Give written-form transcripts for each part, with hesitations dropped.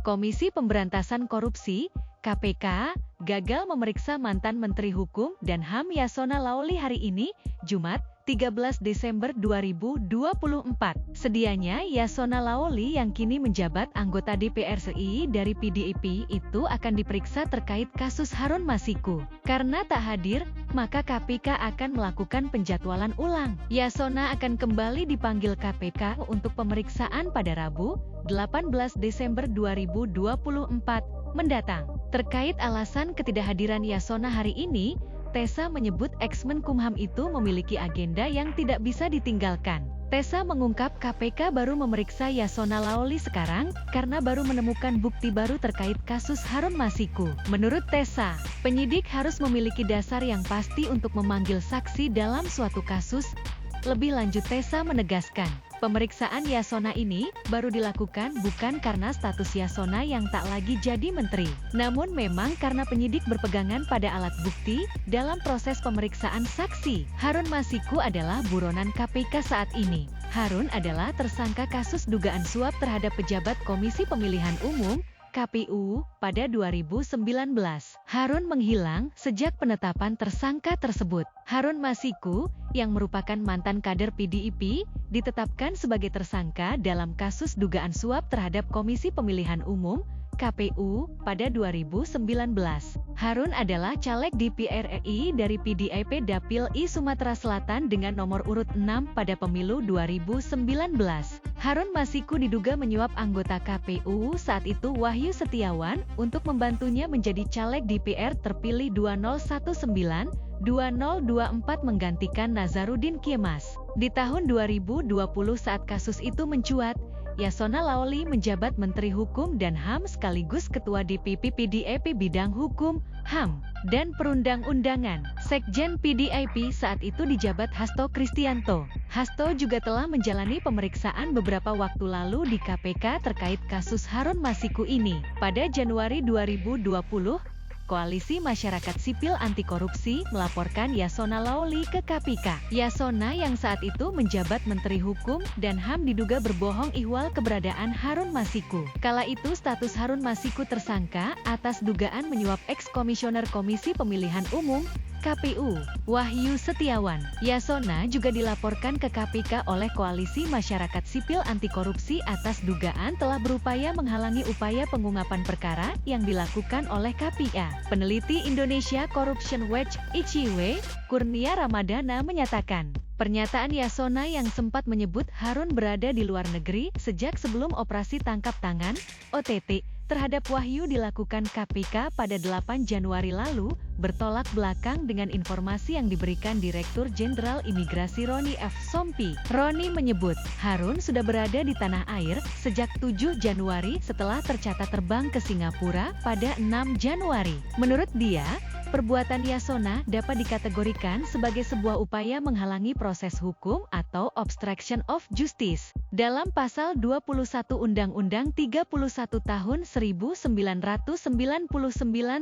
Komisi Pemberantasan Korupsi (KPK) gagal memeriksa mantan Menteri Hukum dan HAM Yasona Laoly hari ini, Jumat, 13 Desember 2024. Sedianya Yasona Laoly yang kini menjabat anggota DPR RI dari PDIP itu akan diperiksa terkait kasus Harun Masiku. Karena tak hadir, maka KPK akan melakukan penjadwalan ulang. Yasona akan kembali dipanggil KPK untuk pemeriksaan pada Rabu, 18 Desember 2024 mendatang. Terkait alasan ketidakhadiran Yasona hari ini, Tessa menyebut ex-Menkumham itu memiliki agenda yang tidak bisa ditinggalkan. Tessa mengungkap KPK baru memeriksa Yasona Laoly sekarang karena baru menemukan bukti baru terkait kasus Harun Masiku. Menurut Tessa, penyidik harus memiliki dasar yang pasti untuk memanggil saksi dalam suatu kasus. Lebih lanjut, Tessa menegaskan, pemeriksaan Yasona ini baru dilakukan bukan karena status Yasona yang tak lagi jadi menteri. Namun memang karena penyidik berpegangan pada alat bukti dalam proses pemeriksaan saksi. Harun Masiku adalah buronan KPK saat ini. Harun adalah tersangka kasus dugaan suap terhadap pejabat Komisi Pemilihan Umum (KPU) pada 2019. Harun menghilang sejak penetapan tersangka tersebut. Harun Masiku, yang merupakan mantan kader PDIP, ditetapkan sebagai tersangka dalam kasus dugaan suap terhadap Komisi Pemilihan Umum (KPU) pada 2019. Harun adalah caleg DPR RI dari PDIP Dapil I Sumatera Selatan dengan nomor urut 6 pada pemilu 2019. Harun Masiku diduga menyuap anggota KPU saat itu Wahyu Setiawan untuk membantunya menjadi caleg DPR terpilih 2019-2024 menggantikan Nazarudin Kemas. Di tahun 2020 saat kasus itu mencuat, Yasona Laoly menjabat Menteri Hukum dan HAM sekaligus Ketua DPP PDIP bidang Hukum, HAM, dan Perundang-undangan. Sekjen PDIP saat itu dijabat Hasto Kristianto. Hasto juga telah menjalani pemeriksaan beberapa waktu lalu di KPK terkait kasus Harun Masiku ini. Pada Januari 2020, Koalisi Masyarakat Sipil Anti Korupsi melaporkan Yasona Laoly ke KPK. Yasona yang saat itu menjabat Menteri Hukum dan HAM diduga berbohong ihwal keberadaan Harun Masiku. Kala itu status Harun Masiku tersangka atas dugaan menyuap ex-komisioner Komisi Pemilihan Umum KPU, Wahyu Setiawan. Yasona juga dilaporkan ke KPK oleh Koalisi Masyarakat Sipil Anti Korupsi atas dugaan telah berupaya menghalangi upaya pengungkapan perkara yang dilakukan oleh KPK. Peneliti Indonesia Corruption Watch (ICW), Kurnia Ramadana menyatakan, pernyataan Yasona yang sempat menyebut Harun berada di luar negeri sejak sebelum operasi tangkap tangan (OTT) terhadap Wahyu dilakukan KPK pada 8 Januari lalu, bertolak belakang dengan informasi yang diberikan Direktur Jenderal Imigrasi Roni F. Sompi. Roni menyebut, Harun sudah berada di tanah air sejak 7 Januari setelah tercatat terbang ke Singapura pada 6 Januari. Menurut dia, perbuatan Yasona dapat dikategorikan sebagai sebuah upaya menghalangi proses hukum atau obstruction of justice. Dalam pasal 21 Undang-Undang 31 tahun 1999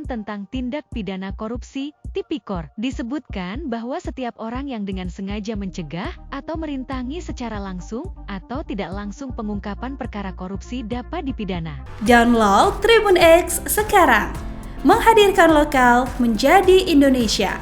tentang tindak pidana korupsi, Tipikor, disebutkan bahwa setiap orang yang dengan sengaja mencegah atau merintangi secara langsung atau tidak langsung pengungkapan perkara korupsi dapat dipidana. Download Tribun X sekarang. Menghadirkan lokal menjadi Indonesia.